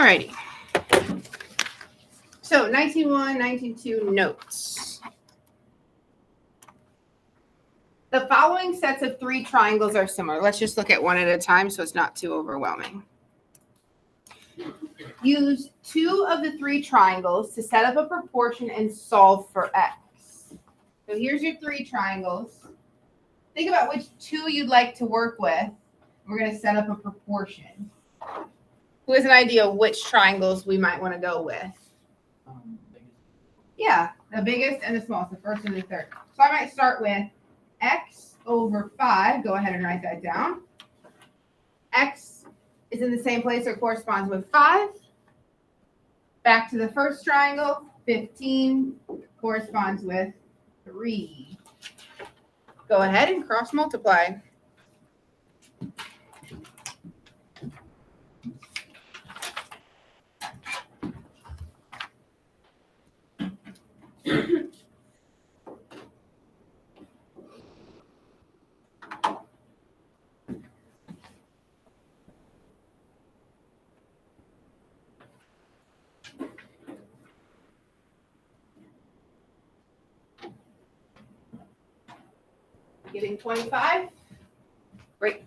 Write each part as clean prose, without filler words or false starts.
righty. So 19.1, 19.2 notes. The following sets of 3 triangles are similar. Let's just look at one at a time so it's not too overwhelming. Use 2 of the 3 triangles to set up a proportion and solve for x. So here's your 3 triangles. Think about which 2 you'd like to work with. We're going to set up a proportion. Who has an idea of which triangles we might want to go with? Yeah, the biggest and the smallest, the first and the third. So I might start with x over 5. Go ahead and write that down. X is in the same place or corresponds with 5. Back to the first triangle, 15 corresponds with 3. Go ahead and cross multiply. Getting 25? Great.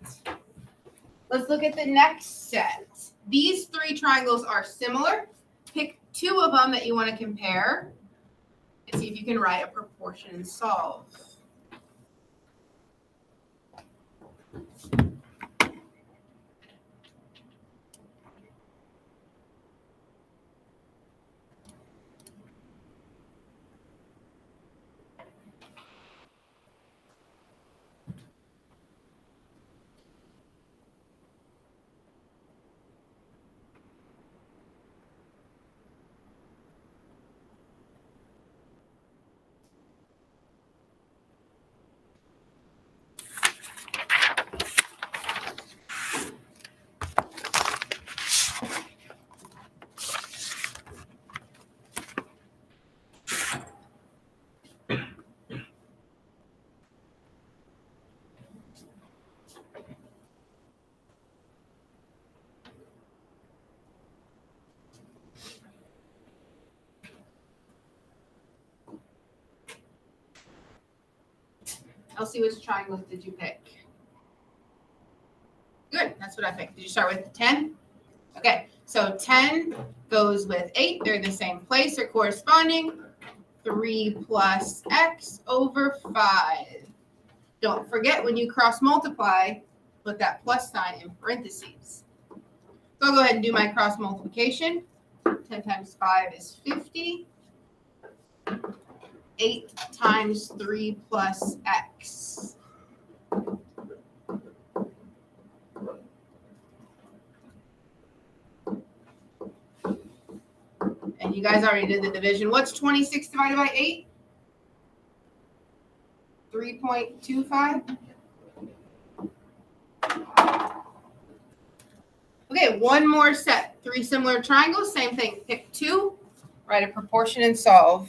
Let's look at the next set. These 3 triangles are similar. Pick 2 of them that you want to compare and see if you can write a proportion and solve. I'll see which triangles did you pick. Good, that's what I picked. Did you start with 10? Okay, so 10 goes with 8. They're in the same place or corresponding. 3 plus x over 5. Don't forget when you cross multiply, put that plus sign in parentheses. So I'll go ahead and do my cross multiplication. 10 times 5 is 50. 8 times 3 plus x. And you guys already did the division. What's 26 divided by 8? 3.25. Okay, one more set. 3 similar triangles, same thing. Pick 2, write a proportion and solve.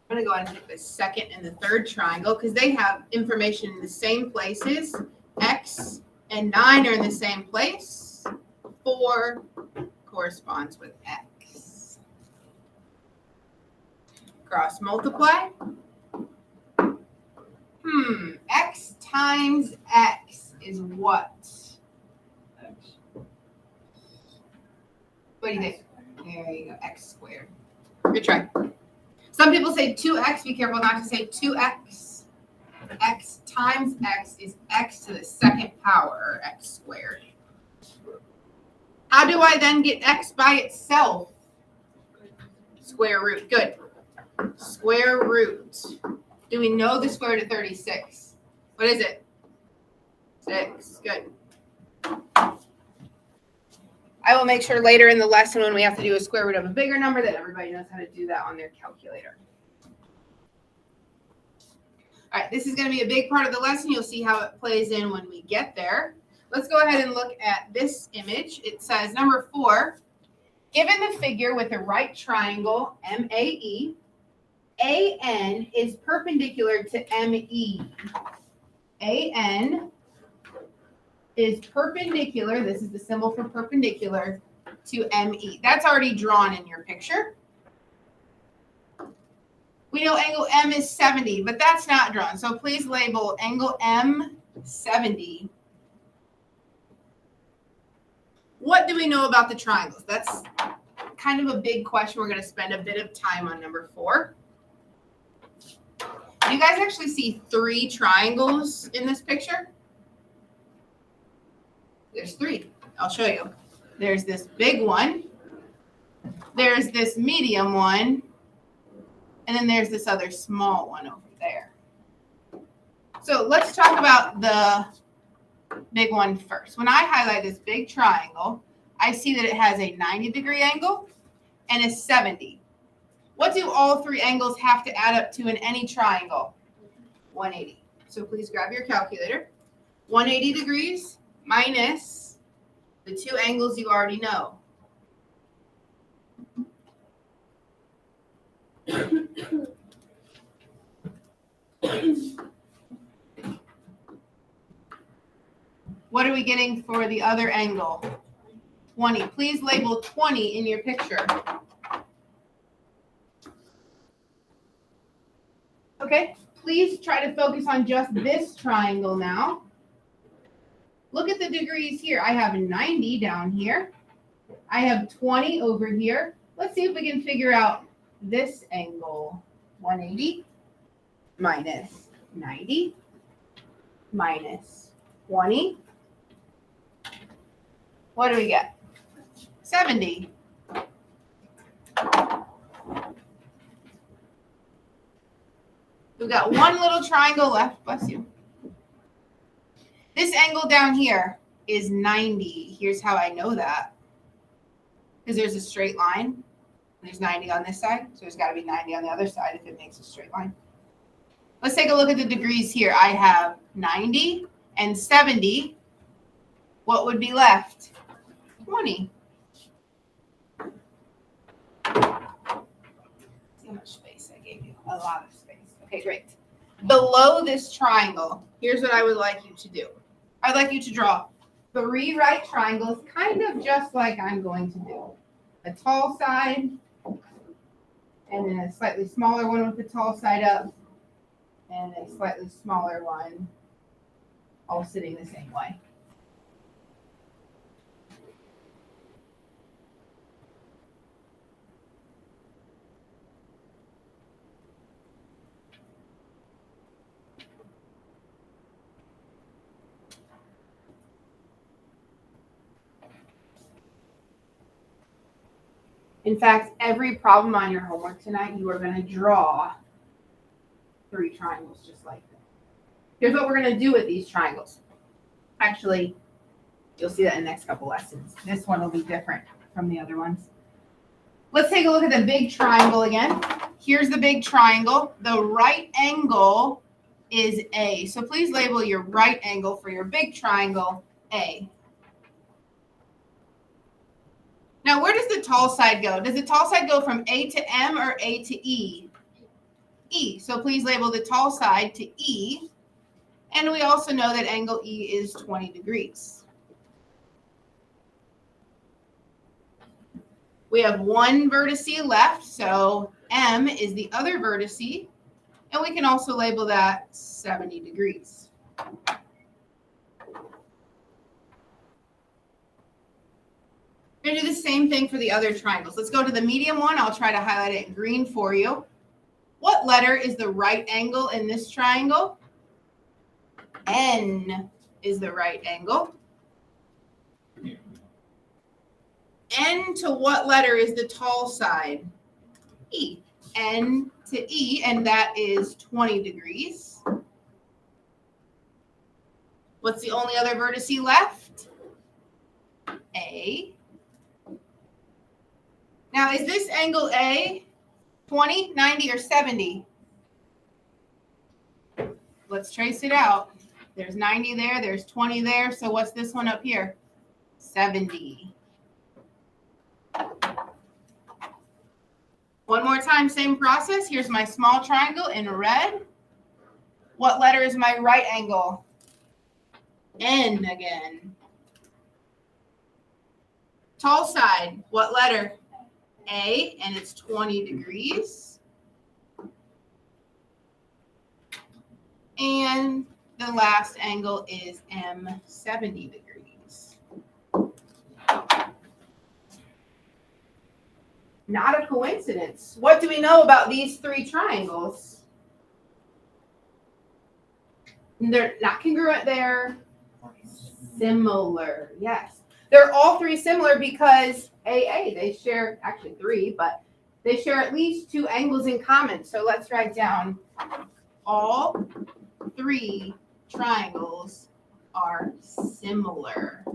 I'm going to go ahead and pick the second and the third triangle because they have information in the same places. X and 9 are in the same place. 4 corresponds with x. Cross multiply. X times x is what? What do you think? There you go, x squared. Good try. Some people say 2x. Be careful not to say 2x. x times x is x to the second power, or x squared. How do I then get x by itself? Square root. Good. Square root. Do we know the square root of 36? What is it? 6. Good. I will make sure later in the lesson when we have to do a square root of a bigger number that everybody knows how to do that on their calculator. All right, this is going to be a big part of the lesson. You'll see how it plays in when we get there. Let's go ahead and look at this image. It says, number 4, given the figure with a right triangle, MAE, AN is perpendicular to ME. AN is perpendicular, this is the symbol for perpendicular, to ME. That's already drawn in your picture. We know angle M is 70, but that's not drawn. So please label angle M 70. What do we know about the triangles? That's kind of a big question. We're going to spend a bit of time on number 4. You guys actually see 3 triangles in this picture? There's 3. I'll show you. There's this big one. There's this medium one. And then there's this other small one over there. So let's talk about the big one first. When I highlight this big triangle, I see that it has a 90-degree angle and a 70. What do all 3 angles have to add up to in any triangle? 180. So please grab your calculator. 180 degrees minus the 2 angles you already know. What are we getting for the other angle? 20. Please label 20 in your picture. Okay, please try to focus on just this triangle now. Look at the degrees here. I have 90 down here. I have 20 over here. Let's see if we can figure out this angle. 180 minus 90 minus 20. What do we get? 70. We've got one little triangle left. Bless you. This angle down here is 90. Here's how I know that. Because there's a straight line. There's 90 on this side. So there's got to be 90 on the other side if it makes a straight line. Let's take a look at the degrees here. I have 90 and 70. What would be left? 20. See how much space I gave you? A lot of space. Okay, great. Below this triangle, here's what I would like you to do. I'd like you to draw 3 right triangles, kind of just like I'm going to do. A tall side, and then a slightly smaller one with the tall side up, and a slightly smaller one, all sitting the same way. In fact, every problem on your homework tonight, you are going to draw 3 triangles just like that. Here's what we're going to do with these triangles. Actually, you'll see that in the next couple lessons. This one will be different from the other ones. Let's take a look at the big triangle again. Here's the big triangle. The right angle is A. So please label your right angle for your big triangle A. Now, where does the tall side go? Does the tall side go from A to M or A to E? E. So please label the tall side to E. And we also know that angle E is 20 degrees. We have one vertice left, so M is the other vertice. And we can also label that 70 degrees. We're going to do the same thing for the other triangles. Let's go to the medium one. I'll try to highlight it in green for you. What letter is the right angle in this triangle? N is the right angle. N to what letter is the tall side? E. N to E, and that is 20 degrees. What's the only other vertice left? A. Now, is this angle A 20, 90, or 70? Let's trace it out. There's 90 there, there's 20 there, so what's this one up here? 70. One more time, same process. Here's my small triangle in red. What letter is my right angle? N again. Tall side, what letter? A, and it's 20 degrees. And the last angle is M, 70 degrees. Not a coincidence. What do we know about these three triangles? They're not congruent, they're similar. Yes. They're all three similar because AA, they share, actually three, but they share at least two angles in common. So let's write down all three triangles are similar.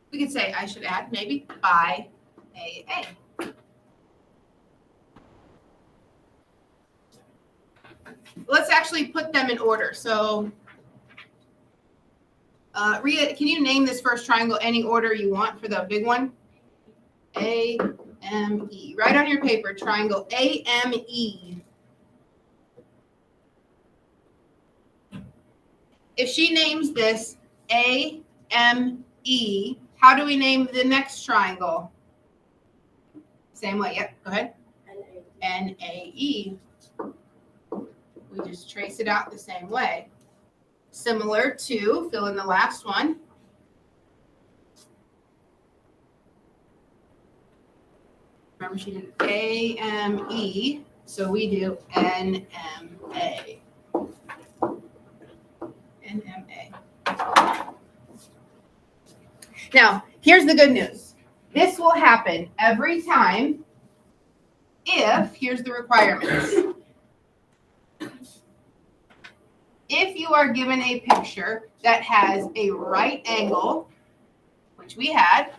We could say, I should add maybe by AA. Let's actually put them in order. So, Rhea, can you name this first triangle any order you want for the big one? AME. Write on your paper, triangle AME. If she names this AME, how do we name the next triangle? Same way. Yep. Go ahead. NAE. We just trace it out the same way. Similar to, fill in the last one. Remember, she did AME, so we do NMA. NMA. Now, here's the good news. This will happen every time if, here's the requirements. If you are given a picture that has a right angle, which we had,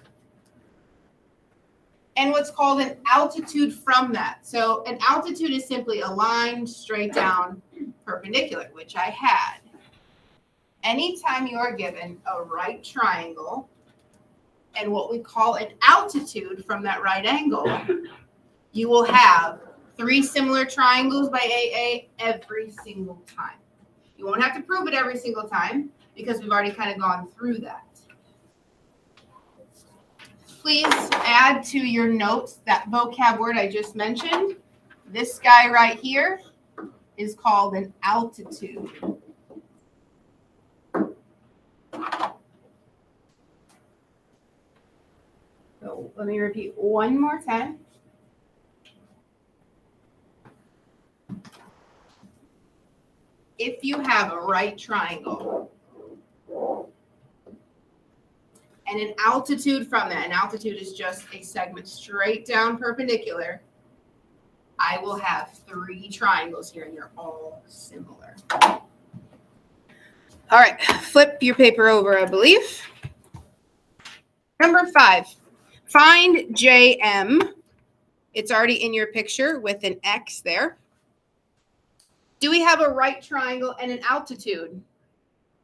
and what's called an altitude from that. So an altitude is simply a line straight down perpendicular, which I had. Anytime you are given a right triangle and what we call an altitude from that right angle, you will have three similar triangles by AA every single time. You won't have to prove it every single time because we've already kind of gone through that. Please add to your notes that vocab word I just mentioned. This guy right here is called an altitude. So let me repeat one more time. If you have a right triangle and an altitude from that, an altitude is just a segment straight down perpendicular, I will have three triangles here and they're all similar. All right, flip your paper over, I believe. Number 5, find JM. It's already in your picture with an X there. Do we have a right triangle and an altitude?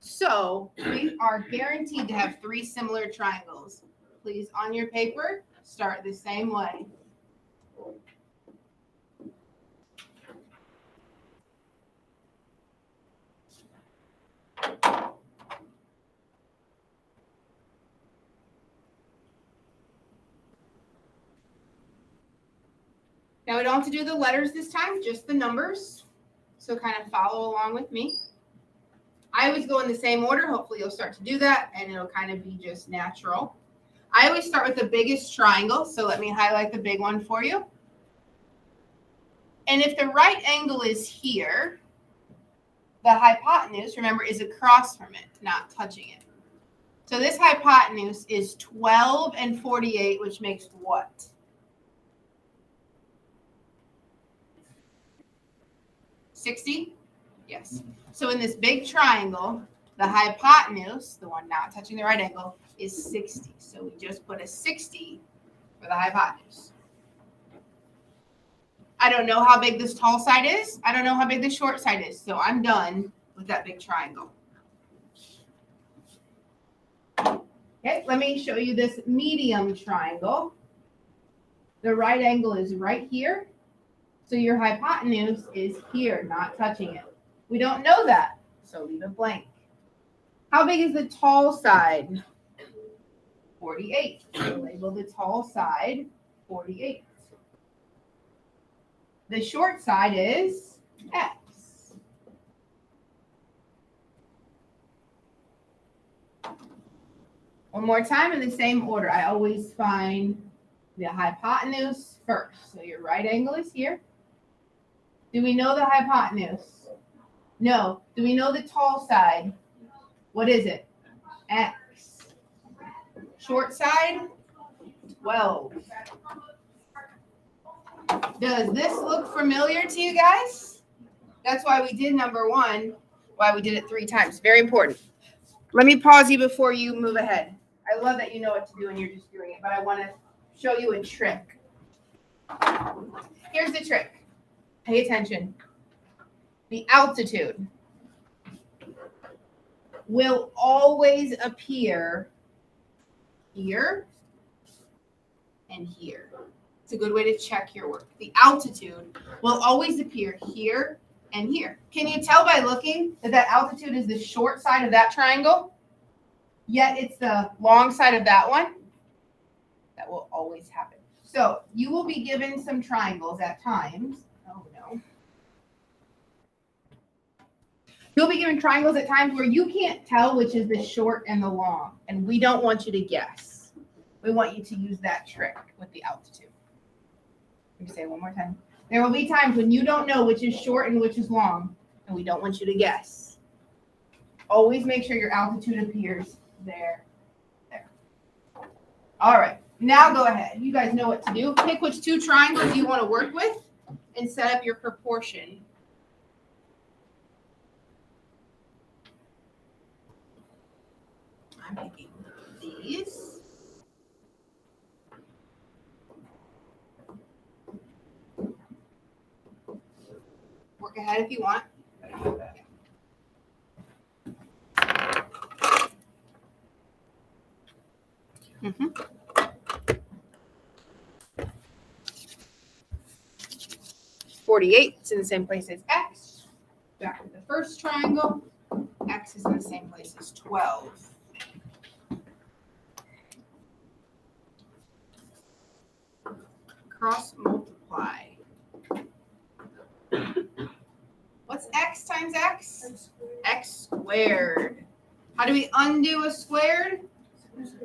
So we are guaranteed to have three similar triangles. Please, on your paper, start the same way. Now we don't have to do the letters this time, just the numbers. So kind of follow along with me. I always go in the same order. Hopefully you'll start to do that and it'll kind of be just natural. I always start with the biggest triangle, so let me highlight the big one for you. And if the right angle is here, the hypotenuse, remember, is across from it, not touching it. So this hypotenuse is 12 and 48, which makes what? 60? Yes. So in this big triangle, the hypotenuse, the one not touching the right angle, is 60. So we just put a 60 for the hypotenuse. I don't know how big this tall side is. I don't know how big the short side is. So I'm done with that big triangle. Okay, let me show you this medium triangle. The right angle is right here. So your hypotenuse is here, not touching it. We don't know that, so leave it blank. How big is the tall side? 48. So label the tall side 48. The short side is X. One more time in the same order. I always find the hypotenuse first. So your right angle is here. Do we know the hypotenuse? No. Do we know the tall side? What is it? X. Short side? 12. Does this look familiar to you guys? That's why we did number 1, why we did it 3 times. Very important. Let me pause you before you move ahead. I love that you know what to do and you're just doing it, but I want to show you a trick. Here's the trick. Pay attention. The altitude will always appear here and here. It's a good way to check your work. The altitude will always appear here and here. Can you tell by looking that that altitude is the short side of that triangle? Yet it's the long side of that one? That will always happen. So you will be given some triangles at times. Oh no. You'll be given triangles at times where you can't tell which is the short and the long. And we don't want you to guess. We want you to use that trick with the altitude. Let me say it one more time. There will be times when you don't know which is short and which is long, and we don't want you to guess. Always make sure your altitude appears there. All right, now go ahead. You guys know what to do. Pick which 2 triangles you want to work with and set up your proportion. I'm picking these. Work ahead if you want. Mm-hmm. It's in the same place as X. Back to the first triangle. X is in the same place as 12. Cross multiply. What's X times X? X squared. How do we undo a squared?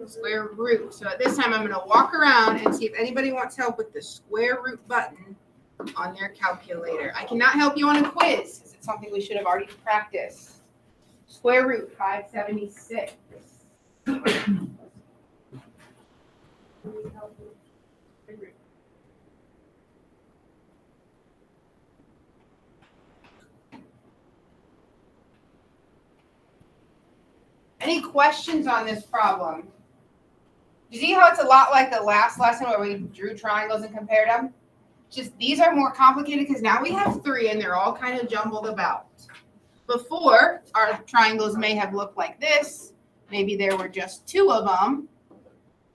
Square root. So at this time, I'm going to walk around and see if anybody wants help with the square root button on their calculator. I cannot help you on a quiz because it's something we should have already practiced. Square root 576. Any questions on this problem? You see how it's a lot like the last lesson where we drew triangles and compared them? Just these are more complicated because now we have 3 and they're all kind of jumbled about. Before, our triangles may have looked like this. Maybe there were just 2 of them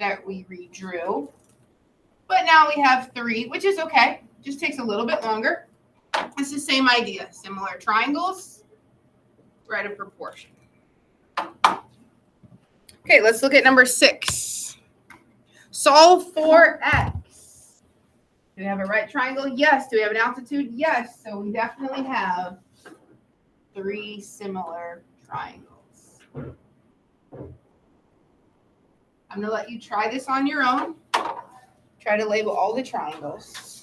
that we redrew. But now we have 3, which is okay. Just takes a little bit longer. It's the same idea. Similar triangles, write a proportion. Okay, let's look at number 6. Solve for X. Do we have a right triangle? Yes. Do we have an altitude? Yes. So we definitely have 3 similar triangles. I'm going to let you try this on your own. Try to label all the triangles.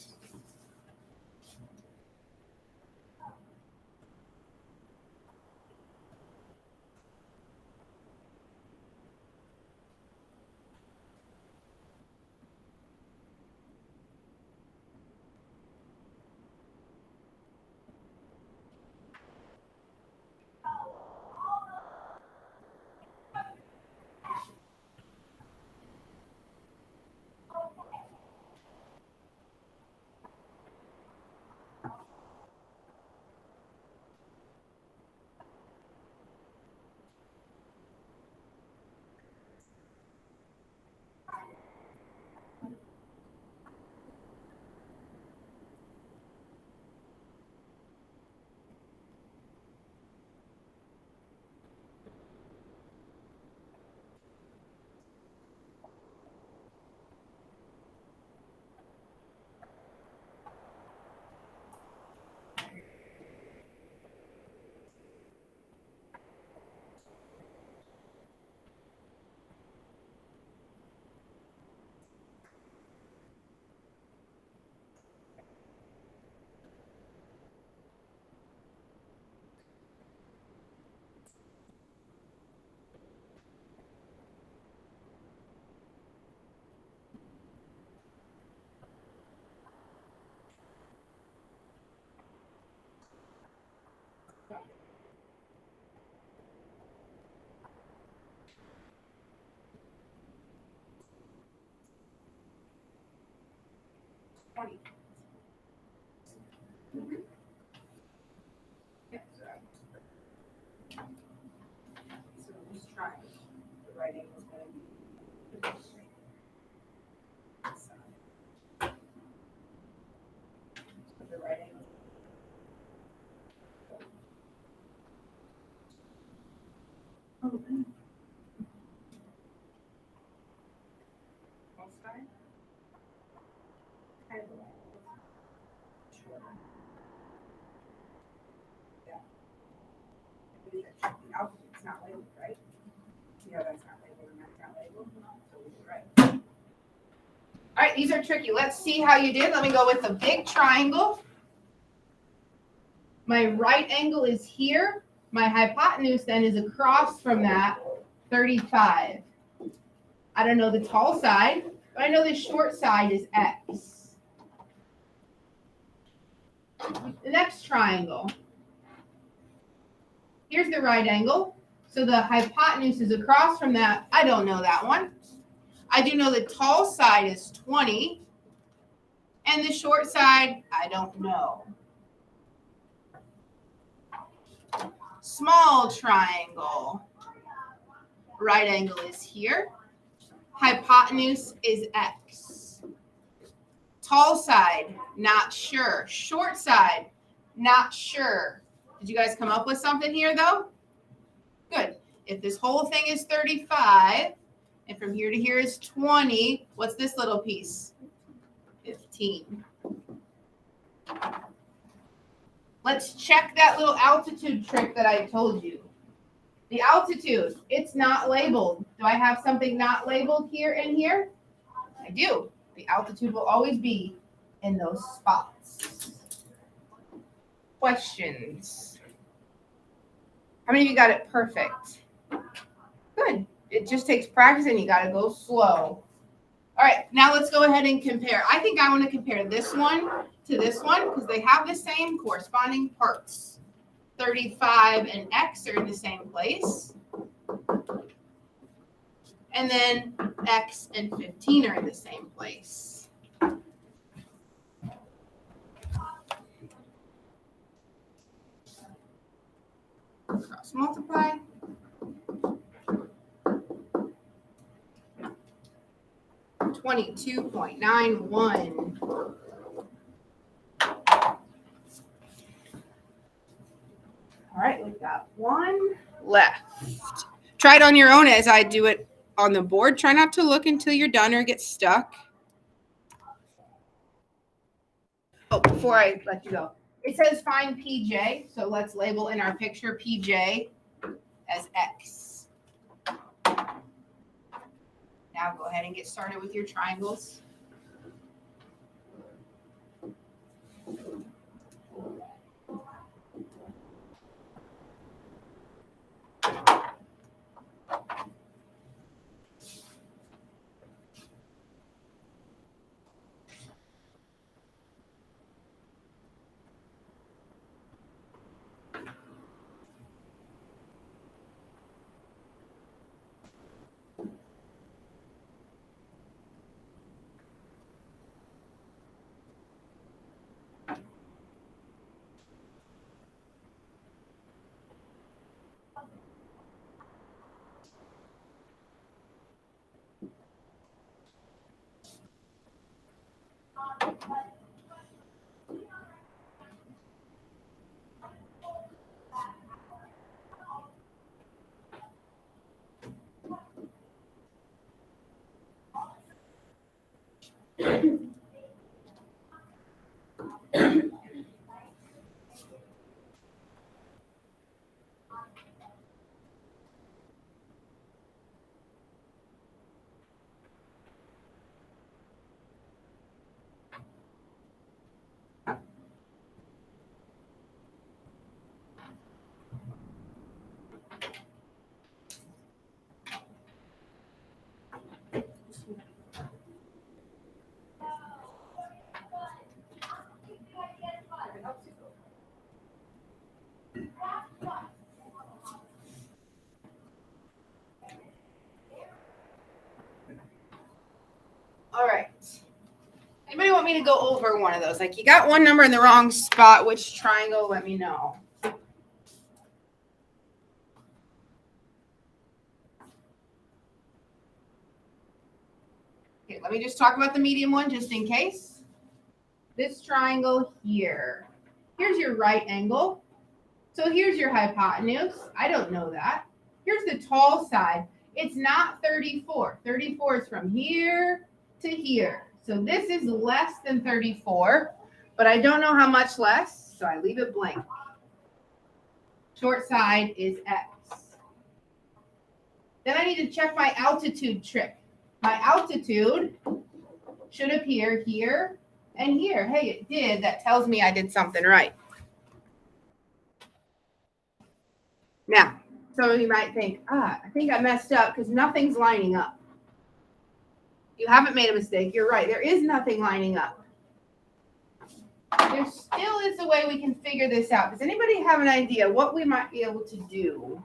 So just try the right angle is going to be the right angle. Both sides? Kind of sure. Yeah. The altitude's not labeled, right? Yeah, that's not labeled, and that's not labeled. So we did right. All right, these are tricky. Let's see how you did. Let me go with a big triangle. My right angle is here. My hypotenuse then is across from that, 35. I don't know the tall side, but I know the short side is X. The next triangle. Here's the right angle. So the hypotenuse is across from that. I don't know that one. I do know the tall side is 20. And the short side, I don't know. Small triangle. Right angle is here. Hypotenuse is X. Tall side, not sure. Short side, not sure. Did you guys come up with something here, though? Good. If this whole thing is 35, and from here to here is 20, what's this little piece? 15. Let's check that little altitude trick that I told you. The altitude, it's not labeled. Do I have something not labeled here and here? I do. The altitude will always be in those spots. Questions? How many of you got it perfect? Good. It just takes practice and you got to go slow. All right, now let's go ahead and compare. I think I want to compare this one to this one because they have the same corresponding parts. 35 and X are in the same place. And then X and 15 are in the same place. Cross multiply. $22.91. All right, we've got one left. Try it on your own as I do it on the board. Try not to look until you're done or get stuck. Oh, before I let you go. It says find PJ, so let's label in our picture PJ as X. Now go ahead and get started with your triangles. All right. Anybody want me to go over one of those? Like you got one number in the wrong spot. Which triangle? Let me know. Okay, let me just talk about the medium one just in case. This triangle here. Here's your right angle. So here's your hypotenuse. I don't know that. Here's the tall side. It's not 34. 34 is from here to here. So this is less than 34, but I don't know how much less, so I leave it blank. Short side is X. Then I need to check my altitude trick. My altitude should appear here and here. Hey, it did. That tells me I did something right. Now, some of you might think, I think I messed up because nothing's lining up. You haven't made a mistake. You're right. There is nothing lining up. There still is a way we can figure this out. Does anybody have an idea what we might be able to do?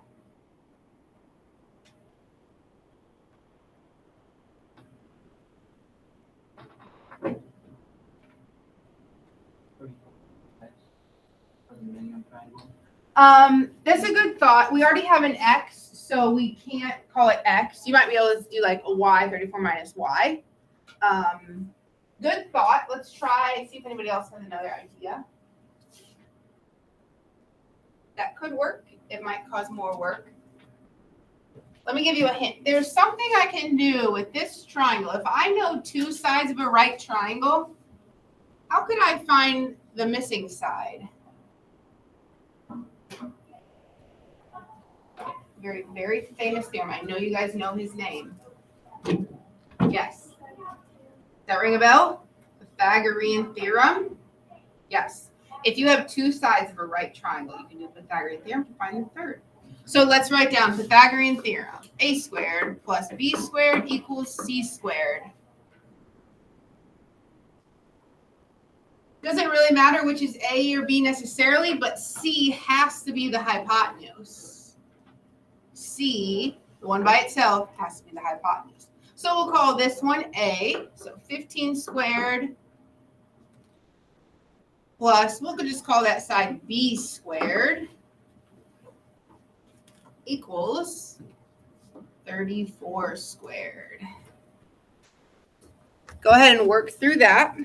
That's a good thought. We already have an X, so we can't call it X. You might be able to do like a Y, 34 minus Y. Good thought. Let's try, see if anybody else has another idea. That could work. It might cause more work. Let me give you a hint. There's something I can do with this triangle. If I know two sides of a right triangle, how could I find the missing side? Very, very famous theorem. I know you guys know his name. Yes. Does that ring a bell? Pythagorean theorem? Yes. If you have two sides of a right triangle, you can do Pythagorean theorem to find the third. So let's write down Pythagorean theorem. A squared plus B squared equals C squared. Doesn't really matter which is A or B necessarily, but C has to be the hypotenuse. C, the one by itself, has to be the hypotenuse. So we'll call this one A. So 15 squared plus, we'll just call that side B squared equals 34 squared. Go ahead and work through that.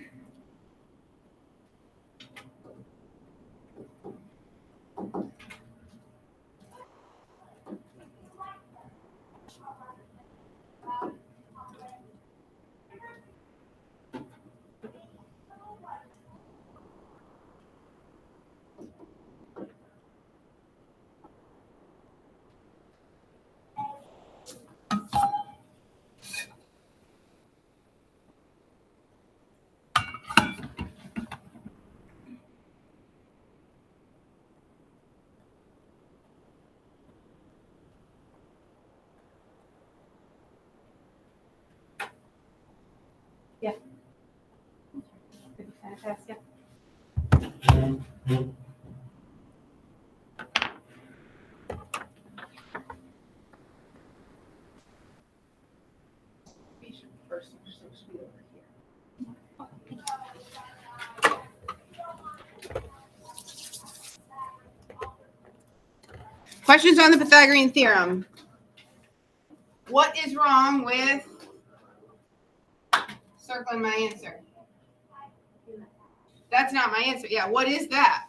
Pass, yeah. First, supposed to be over here. Questions on the Pythagorean theorem. What is wrong with circling my answer? That's not my answer. Yeah, what is that?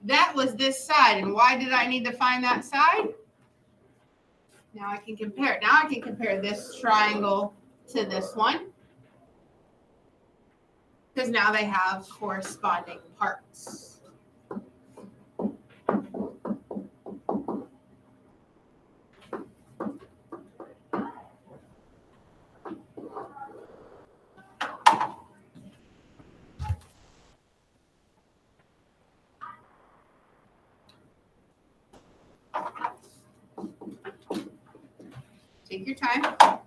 That was this side. And why did I need to find that side? Now I can compare. Now I can compare this triangle to this one. Because now they have corresponding parts. Take your time.